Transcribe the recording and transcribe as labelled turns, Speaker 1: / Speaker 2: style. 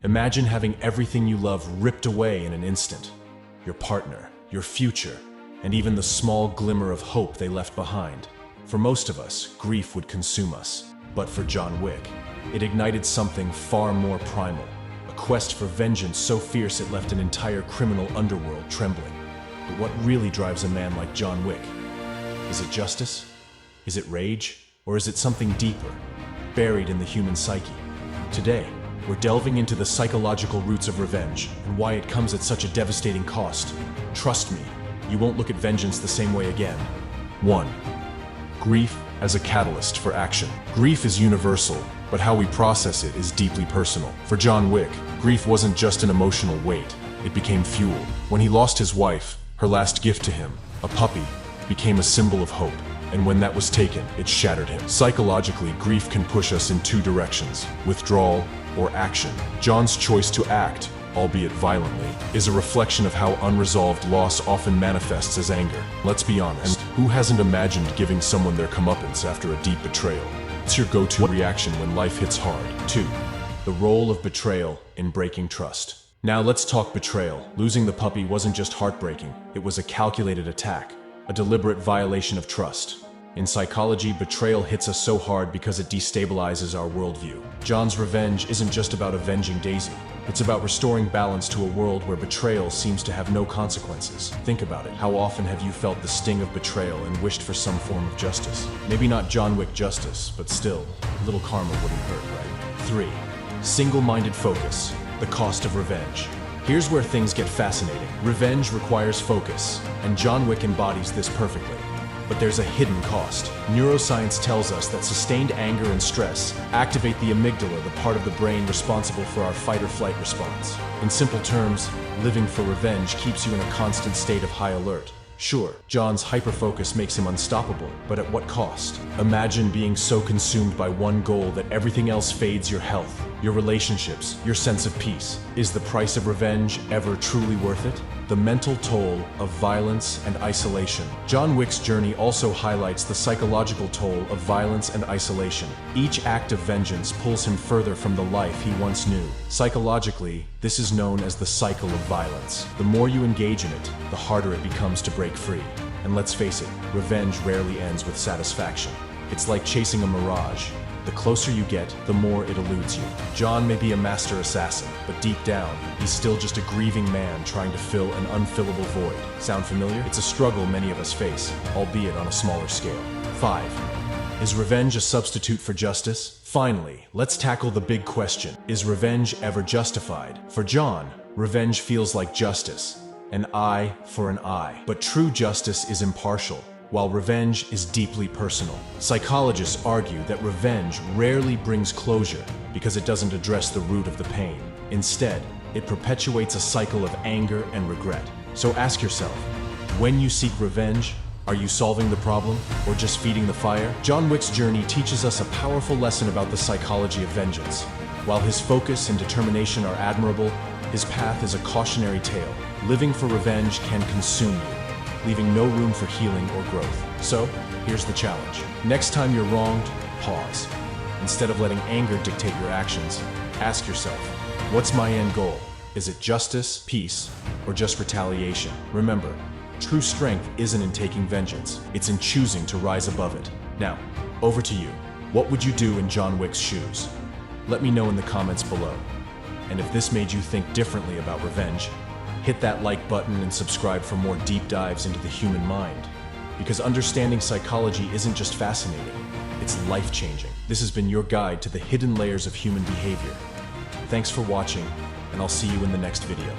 Speaker 1: Imagine having everything you love ripped away in an instant. Your partner, your future, and even the small glimmer of hope they left behind. For most of us, grief would consume us. But for John Wick, it ignited something far more primal. A quest for vengeance so fierce it left an entire criminal underworld trembling. But what really drives a man like John Wick? Is it justice? Is it rage? Or is it something deeper, buried in the human psyche? Today, we're delving into the psychological roots of revenge and why it comes at such a devastating cost. Trust me, you won't look at vengeance the same way again. 1. Grief as a catalyst for action. Grief is universal, but how we process it is deeply personal. For John Wick, grief wasn't just an emotional weight, it became fuel. When he lost his wife, her last gift to him, a puppy, became a symbol of hope. And when that was taken, it shattered him. Psychologically, grief can push us in two directions: withdrawal or action. John's choice to act, albeit violently, is a reflection of how unresolved loss often manifests as anger. Let's be honest, who hasn't imagined giving someone their comeuppance after a deep betrayal? It's your go-to reaction when life hits hard. 2. The role of betrayal in breaking trust. Now let's talk betrayal. Losing the puppy wasn't just heartbreaking, it was a calculated attack, a deliberate violation of trust. In psychology, betrayal hits us so hard because it destabilizes our worldview. John's revenge isn't just about avenging Daisy. It's about restoring balance to a world where betrayal seems to have no consequences. Think about it. How often have you felt the sting of betrayal and wished for some form of justice? Maybe not John Wick justice, but still, a little karma wouldn't hurt, right? 3. Single-minded focus. The cost of revenge. Here's where things get fascinating. Revenge requires focus, and John Wick embodies this perfectly. But there's a hidden cost. Neuroscience tells us that sustained anger and stress activate the amygdala, the part of the brain responsible for our fight-or-flight response. In simple terms, living for revenge keeps you in a constant state of high alert. Sure, John's hyperfocus makes him unstoppable, but at what cost? Imagine being so consumed by one goal that everything else fades: your health, your relationships, your sense of peace. Is the price of revenge ever truly worth it? The mental toll of violence and isolation. John Wick's journey also highlights the psychological toll of violence and isolation. Each act of vengeance pulls him further from the life he once knew. Psychologically, this is known as the cycle of violence. The more you engage in it, the harder it becomes to break free. And let's face it, revenge rarely ends with satisfaction. It's like chasing a mirage. The closer you get, the more it eludes you. John may be a master assassin, but deep down, he's still just a grieving man trying to fill an unfillable void. Sound familiar? It's a struggle many of us face, albeit on a smaller scale. 5. Is revenge a substitute for justice? Finally, let's tackle the big question. Is revenge ever justified? For John, revenge feels like justice. An eye for an eye. But true justice is impartial, while revenge is deeply personal. Psychologists argue that revenge rarely brings closure because it doesn't address the root of the pain. Instead, it perpetuates a cycle of anger and regret. So ask yourself, when you seek revenge, are you solving the problem or just feeding the fire? John Wick's journey teaches us a powerful lesson about the psychology of vengeance. While his focus and determination are admirable, his path is a cautionary tale. Living for revenge can consume you, leaving no room for healing or growth. So, here's the challenge. Next time you're wronged, pause. Instead of letting anger dictate your actions, ask yourself, what's my end goal? Is it justice, peace, or just retaliation? Remember, true strength isn't in taking vengeance, it's in choosing to rise above it. Now, over to you. What would you do in John Wick's shoes? Let me know in the comments below. And if this made you think differently about revenge, hit that like button and subscribe for more deep dives into the human mind. Because understanding psychology isn't just fascinating, it's life-changing. This has been your guide to the hidden layers of human behavior. Thanks for watching, and I'll see you in the next video.